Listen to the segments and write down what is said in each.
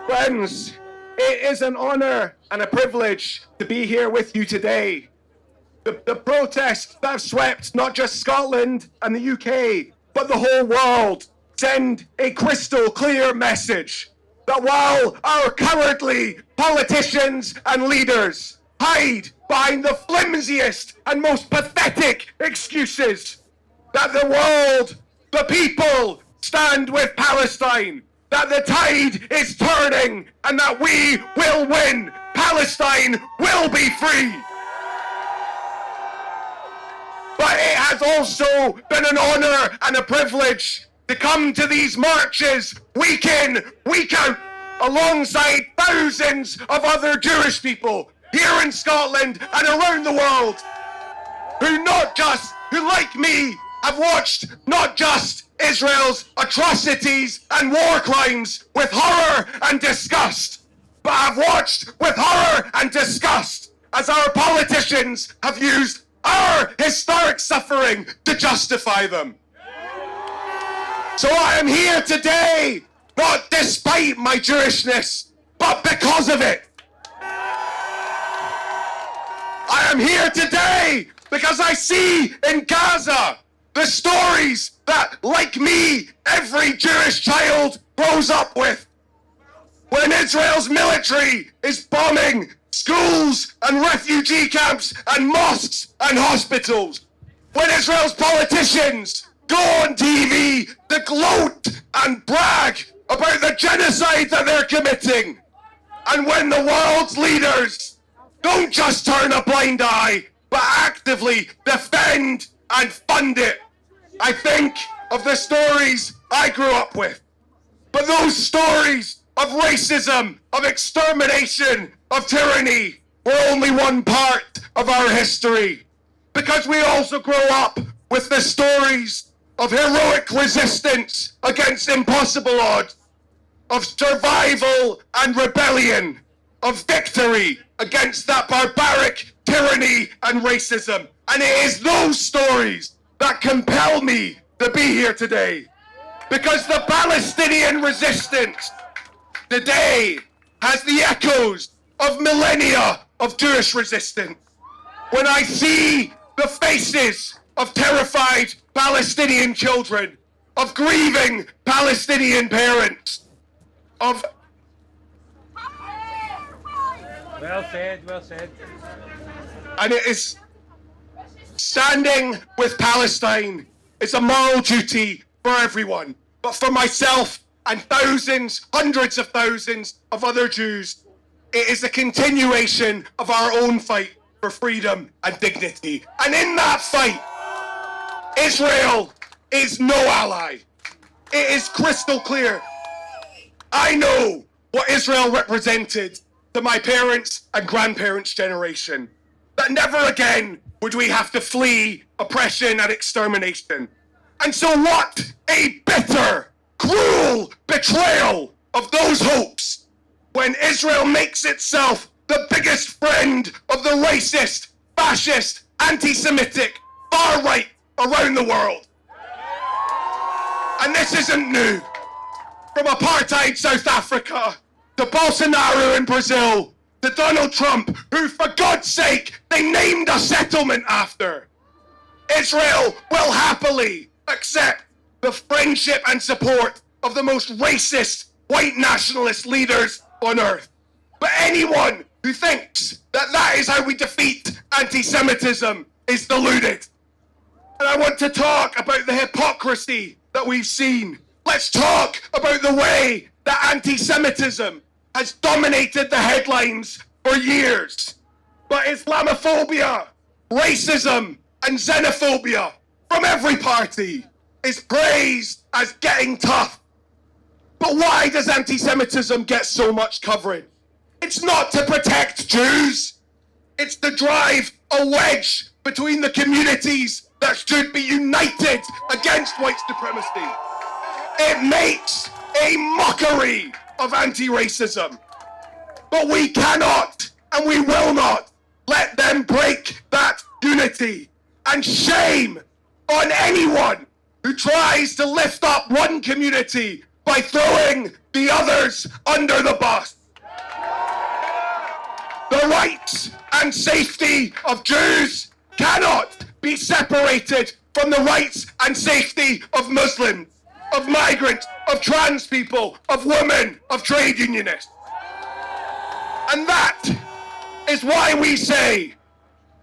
Friends, it is an honor and a privilege to be here with you today. The protests that have swept not just Scotland and the UK, but the whole world send a crystal clear message that while our cowardly politicians and leaders hide behind the flimsiest and most pathetic excuses, that the world, the people, stand with Palestine, that the tide is turning and that we will win. Palestine will be free. But it has also been an honor and a privilege to come to these marches week in, week out, alongside thousands of other Jewish people here in Scotland and around the world, who like me, have watched not just Israel's atrocities and war crimes with horror and disgust, but have watched with horror and disgust as our politicians have used our historic suffering to justify them. So I am here today, not despite my Jewishness, but because of it. I am here today because I see in Gaza the stories that, like me, every Jewish child grows up with. When Israel's military is bombing schools and refugee camps and mosques and hospitals. When Israel's politicians go on TV to gloat and brag about the genocide that they're committing. And when the world's leaders don't just turn a blind eye, but actively defend and fund it. I think of the stories I grew up with. But those stories of racism, of extermination, of tyranny were only one part of our history. Because we also grow up with the stories of heroic resistance against impossible odds, of survival and rebellion, of victory against that barbaric tyranny and racism. And it is those stories that compel me to be here today. Because the Palestinian resistance today has the echoes of millennia of Jewish resistance. When I see the faces of terrified Palestinian children, of grieving Palestinian parents, of... Well said, well said. And it is standing with Palestine is a moral duty for everyone, but for myself and thousands, hundreds of thousands of other Jews, it is a continuation of our own fight for freedom and dignity. And in that fight, Israel is no ally. It is crystal clear. I know what Israel represented to my parents' and grandparents' generation. That never again would we have to flee oppression and extermination. And so what a bitter, cruel betrayal of those hopes when Israel makes itself the biggest friend of the racist, fascist, anti-Semitic, far-right around the world. And this isn't new. From apartheid South Africa, to Bolsonaro in Brazil, to Donald Trump, who for God's sake, they named a settlement after. Israel will happily accept the friendship and support of the most racist white nationalist leaders on earth. But anyone who thinks that that is how we defeat anti-Semitism is deluded. And I want to talk about the hypocrisy that we've seen. Let's talk about the way that anti-Semitism has dominated the headlines for years. But Islamophobia, racism, and xenophobia from every party is praised as getting tough. But why does anti-Semitism get so much coverage? It's not to protect Jews. It's to drive a wedge between the communities that should be united against white supremacy. It makes a mockery of anti-racism. But we cannot and we will not let them break that unity. And shame on anyone who tries to lift up one community by throwing the others under the bus. The rights and safety of Jews cannot be separated from the rights and safety of Muslims, of migrants, of trans people, of women, of trade unionists. And that is why we say,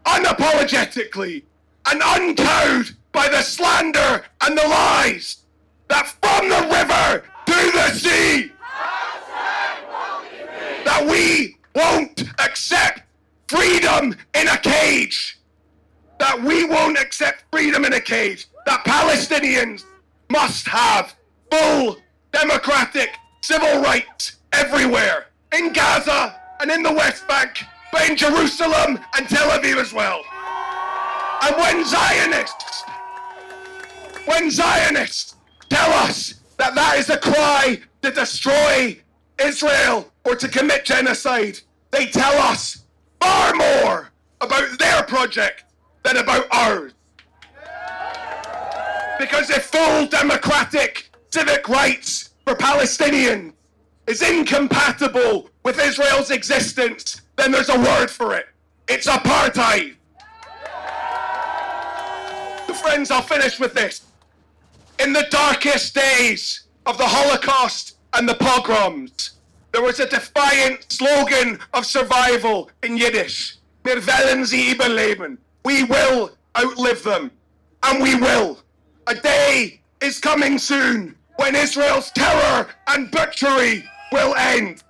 unapologetically and uncowed by the slander and the lies, that from the river to the sea, that we won't accept freedom in a cage. That we won't accept freedom in a cage. That Palestinians must have full democratic civil rights everywhere. In Gaza and in the West Bank, but in Jerusalem and Tel Aviv as well. And when Zionists tell us that that is a cry to destroy Israel or to commit genocide, they tell us far more about their project than about ours. Because if full democratic civic rights for Palestinians is incompatible with Israel's existence, then there's a word for it. It's apartheid. Friends, I'll finish with this. In the darkest days of the Holocaust and the pogroms, there was a defiant slogan of survival in Yiddish. Wir werden sie überleben. We will outlive them. And we will. A day is coming soon when Israel's terror and butchery will end.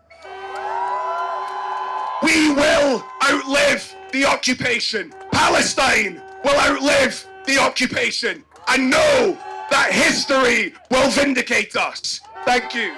We will outlive the occupation. Palestine will outlive the occupation. And know that history will vindicate us. Thank you.